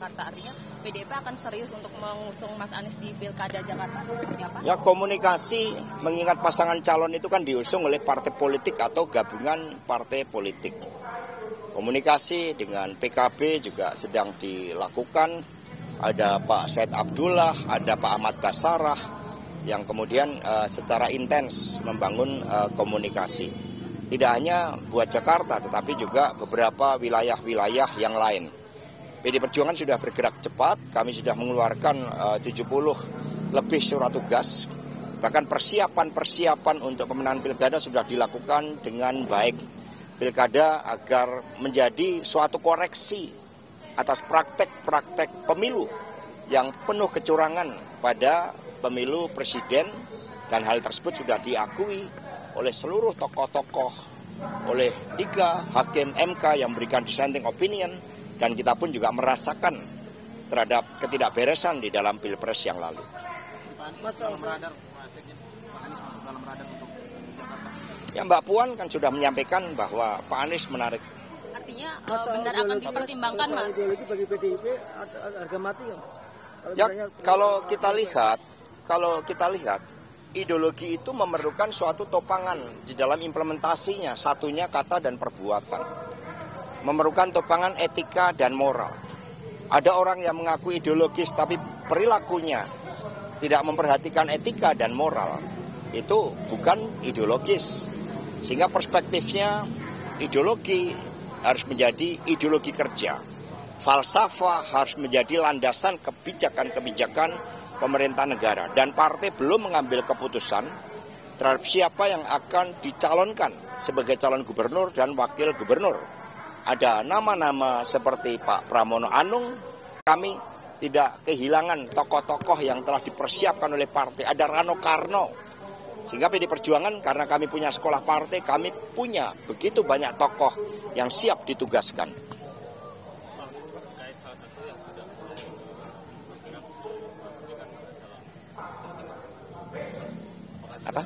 Artinya PDIP akan serius untuk mengusung Mas Anies di Pilkada Jakarta atau seperti apa? Ya, komunikasi mengingat pasangan calon itu kan diusung oleh partai politik atau gabungan partai politik. Komunikasi dengan PKB juga sedang dilakukan. Ada Pak Said Abdullah, ada Pak Ahmad Basarah yang kemudian secara intens membangun komunikasi. Tidak hanya buat Jakarta tetapi juga beberapa wilayah-wilayah yang lain. PD Perjuangan sudah bergerak cepat, kami sudah mengeluarkan 70 lebih surat tugas, bahkan persiapan untuk pemenangan pilkada sudah dilakukan dengan baik. Pilkada agar menjadi suatu koreksi atas praktek-praktek pemilu yang penuh kecurangan pada pemilu presiden, dan hal tersebut sudah diakui oleh seluruh tokoh-tokoh, oleh 3 hakim MK yang memberikan dissenting opinion. Dan kita pun juga merasakan terhadap ketidakberesan di dalam Pilpres yang lalu. Ya, Mbak Puan kan sudah menyampaikan bahwa Pak Anies menarik. Artinya benar akan dipertimbangkan, Mas. Ideologi bagi PDIP harga mati ya, Mas? Ya, kalau kita lihat ideologi itu memerlukan suatu topangan di dalam implementasinya. Satunya kata dan perbuatan. Memerlukan topangan etika dan moral. Ada orang yang mengaku ideologis tapi perilakunya tidak memperhatikan etika dan moral. Itu bukan ideologis. Sehingga perspektifnya ideologi harus menjadi ideologi kerja. Falsafah harus menjadi landasan kebijakan-kebijakan pemerintah negara. Dan partai belum mengambil keputusan terhadap siapa yang akan dicalonkan sebagai calon gubernur dan wakil gubernur. Ada nama-nama seperti Pak Pramono Anung. Kami tidak kehilangan tokoh-tokoh yang telah dipersiapkan oleh partai. Ada Rano Karno. Sehingga PD Perjuangan, karena kami punya sekolah partai, kami punya begitu banyak tokoh yang siap ditugaskan. Apa?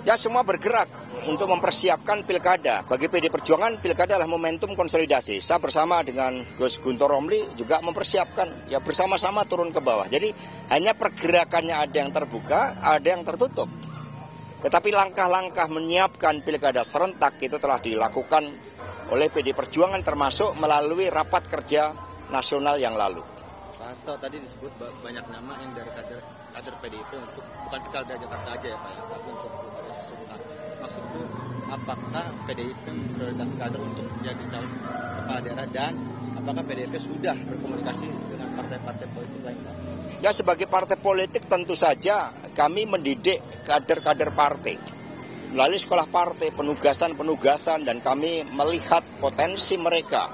Ya, semua bergerak untuk mempersiapkan pilkada. Bagi PD Perjuangan, pilkada adalah momentum konsolidasi. Saya bersama dengan Gus Guntur Romli juga mempersiapkan, ya bersama-sama turun ke bawah. Jadi hanya pergerakannya ada yang terbuka, ada yang tertutup. Tetapi langkah-langkah menyiapkan pilkada serentak itu telah dilakukan oleh PD Perjuangan, termasuk melalui rapat kerja nasional yang lalu. Pak Hasto, tadi disebut banyak nama yang dari kader PDIP untuk bukan pilkada Jakarta aja ya Pak ya, tapi untuk maksudku, apakah PDIP prioritas kader untuk menjadi calon kepala daerah, dan apakah PDIP sudah berkomunikasi dengan partai-partai politik lain? Ya, sebagai partai politik tentu saja kami mendidik kader-kader partai melalui sekolah partai, penugasan-penugasan, dan kami melihat potensi mereka.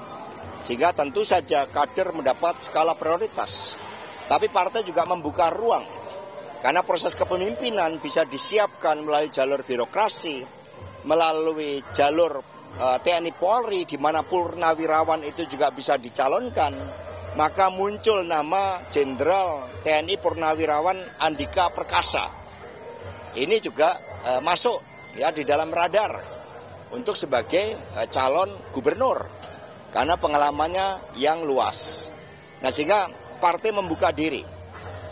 Sehingga tentu saja kader mendapat skala prioritas. Tapi partai juga membuka ruang. Karena proses kepemimpinan bisa disiapkan melalui jalur birokrasi, melalui jalur TNI Polri, di mana purnawirawan itu juga bisa dicalonkan. Maka muncul nama Jenderal TNI Purnawirawan Andika Perkasa. Ini juga masuk ya di dalam radar untuk sebagai calon gubernur, karena pengalamannya yang luas. Nah, sehingga partai membuka diri,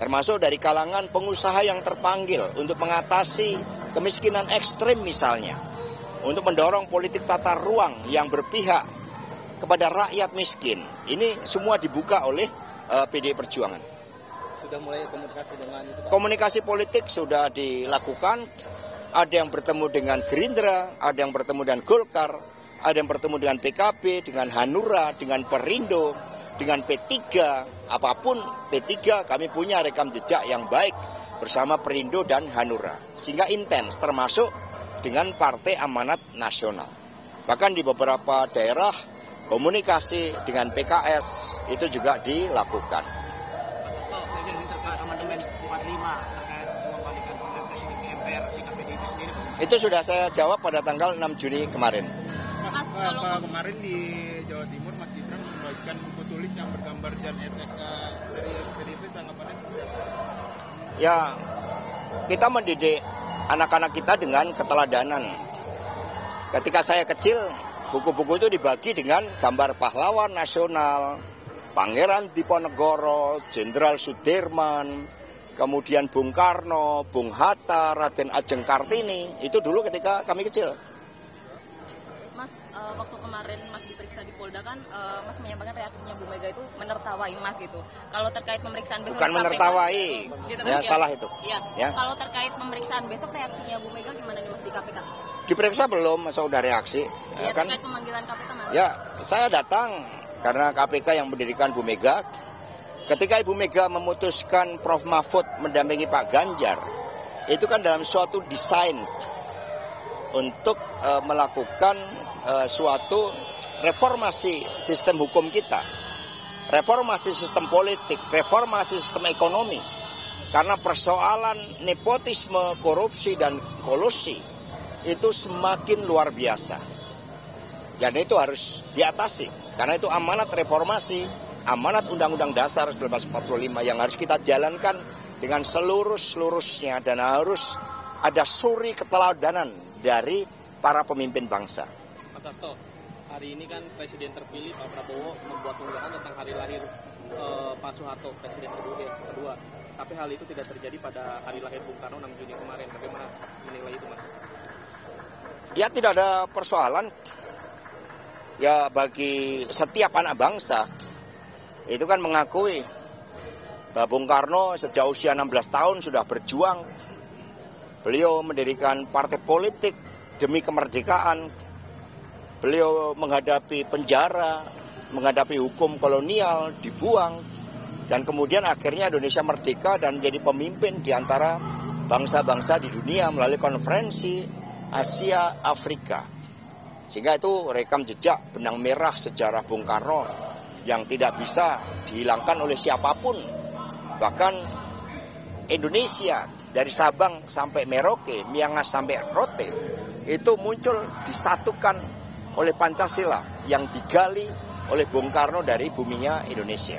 termasuk dari kalangan pengusaha yang terpanggil untuk mengatasi kemiskinan ekstrim misalnya, untuk mendorong politik tata ruang yang berpihak kepada rakyat miskin. Ini semua dibuka oleh PD Perjuangan. Sudah mulai komunikasi dengan itu, Pak? Komunikasi politik sudah dilakukan. Ada yang bertemu dengan Gerindra, ada yang bertemu dengan Golkar, ada yang bertemu dengan PKB, dengan Hanura, dengan Perindo, dengan P3. Apapun P3, kami punya rekam jejak yang baik bersama Perindo dan Hanura. Sehingga intens, termasuk dengan Partai Amanat Nasional. Bahkan di beberapa daerah komunikasi dengan PKS itu juga dilakukan. Itu sudah saya jawab pada tanggal 6 Juni kemarin. Pak, kemarin di Jawa Timur Mas Gibran membagikan buku tulis yang bergambar Jan Etes dari PDIP, tanggapannya seperti apa? Ya, kita mendidik anak-anak kita dengan keteladanan. Ketika saya kecil, buku-buku itu dibagi dengan gambar pahlawan nasional, Pangeran Diponegoro, Jenderal Sudirman, kemudian Bung Karno, Bung Hatta, Raden Ajeng Kartini. Itu dulu ketika kami kecil. Mas, waktu kemarin Mas diperiksa di Polda kan, Mas menyampaikan reaksinya Bu Mega itu menertawai Mas gitu. Kalau terkait pemeriksaan besok Bukan menertawai, gitu, ya salah itu. Iya. Ya. Kalau terkait pemeriksaan besok reaksinya Bu Mega gimana nih Mas di KPK? Diperiksa belum, masa udah reaksi? Ya, Kan? terkait pemanggilan KPK Mas. Ya, saya datang karena KPK yang mendirikan Bu Mega. Ketika Ibu Mega memutuskan Prof. Mahfud mendampingi Pak Ganjar, itu kan dalam suatu desain untuk melakukan suatu reformasi sistem hukum kita, reformasi sistem politik, reformasi sistem ekonomi. Karena persoalan nepotisme, korupsi, dan kolusi itu semakin luar biasa. Dan itu harus diatasi. Karena itu amanat reformasi, amanat Undang-Undang Dasar 1945 yang harus kita jalankan dengan seluruh-seluruhnya. Dan harus ada suri keteladanan dari para pemimpin bangsa. Mas Hasto, hari ini kan Presiden terpilih Pak Prabowo membuat unggahan tentang hari lahir Pak Soeharto, Presiden kedua. Tapi hal itu tidak terjadi pada hari lahir Bung Karno 6 Juni kemarin. Bagaimana menilai itu, Mas? Ya tidak ada persoalan. Ya bagi setiap anak bangsa itu kan mengakui bahwa Bung Karno sejak usia 16 tahun sudah berjuang. Beliau mendirikan partai politik demi kemerdekaan. Beliau menghadapi penjara, menghadapi hukum kolonial, dibuang. Dan kemudian akhirnya Indonesia merdeka dan menjadi pemimpin di antara bangsa-bangsa di dunia melalui konferensi Asia Afrika. Sehingga itu rekam jejak benang merah sejarah Bung Karno yang tidak bisa dihilangkan oleh siapapun. Bahkan Indonesia dari Sabang sampai Merauke, Miangas sampai Rote, itu muncul disatukan oleh Pancasila yang digali oleh Bung Karno dari buminya Indonesia.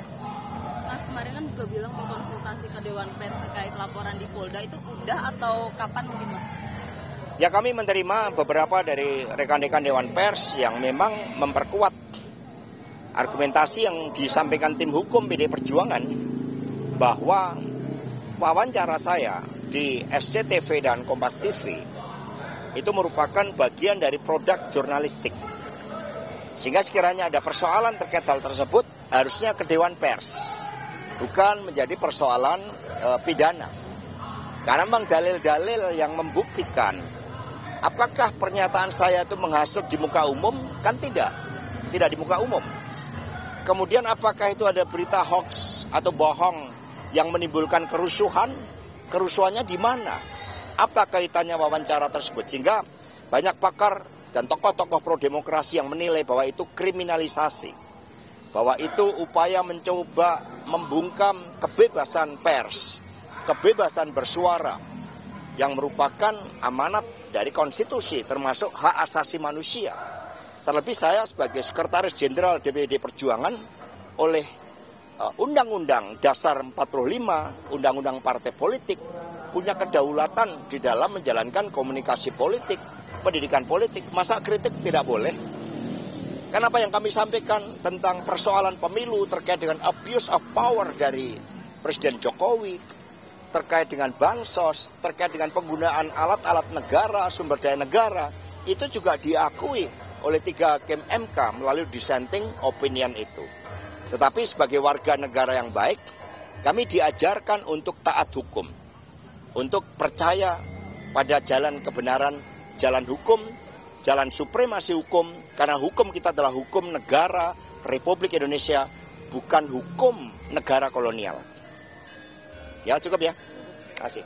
Mas kemarin kan juga bilang mau konsultasi ke Dewan Pers terkait laporan di Polda, itu udah atau kapan mungkin Mas? Ya kami menerima beberapa dari rekan-rekan Dewan Pers yang memang memperkuat argumentasi yang disampaikan tim hukum PD Perjuangan bahwa wawancara saya di SCTV dan Kompas TV itu merupakan bagian dari produk jurnalistik. Sehingga sekiranya ada persoalan terkait hal tersebut harusnya ke Dewan Pers, bukan menjadi persoalan pidana. Karena memang dalil-dalil yang membuktikan apakah pernyataan saya itu menghasut di muka umum? Kan tidak di muka umum. Kemudian apakah itu ada berita hoax atau bohong yang menimbulkan kerusuhan? Kerusuhannya di mana? Apa kaitannya wawancara tersebut? Sehingga banyak pakar dan tokoh-tokoh pro-demokrasi yang menilai bahwa itu kriminalisasi. Bahwa itu upaya mencoba membungkam kebebasan pers, kebebasan bersuara, yang merupakan amanat dari konstitusi termasuk hak asasi manusia. Terlebih saya sebagai Sekretaris Jenderal DPD Perjuangan oleh Undang-Undang Dasar 45, Undang-Undang Partai Politik, punya kedaulatan di dalam menjalankan komunikasi politik, pendidikan politik. Masa kritik tidak boleh? Kenapa yang kami sampaikan tentang persoalan pemilu terkait dengan abuse of power dari Presiden Jokowi, terkait dengan bansos, terkait dengan penggunaan alat-alat negara, sumber daya negara, itu juga diakui oleh 3 hakim MK melalui dissenting opinion itu. Tetapi sebagai warga negara yang baik, kami diajarkan untuk taat hukum, untuk percaya pada jalan kebenaran, jalan hukum, jalan supremasi hukum, karena hukum kita adalah hukum negara Republik Indonesia, bukan hukum negara kolonial. Ya cukup ya. Terima kasih.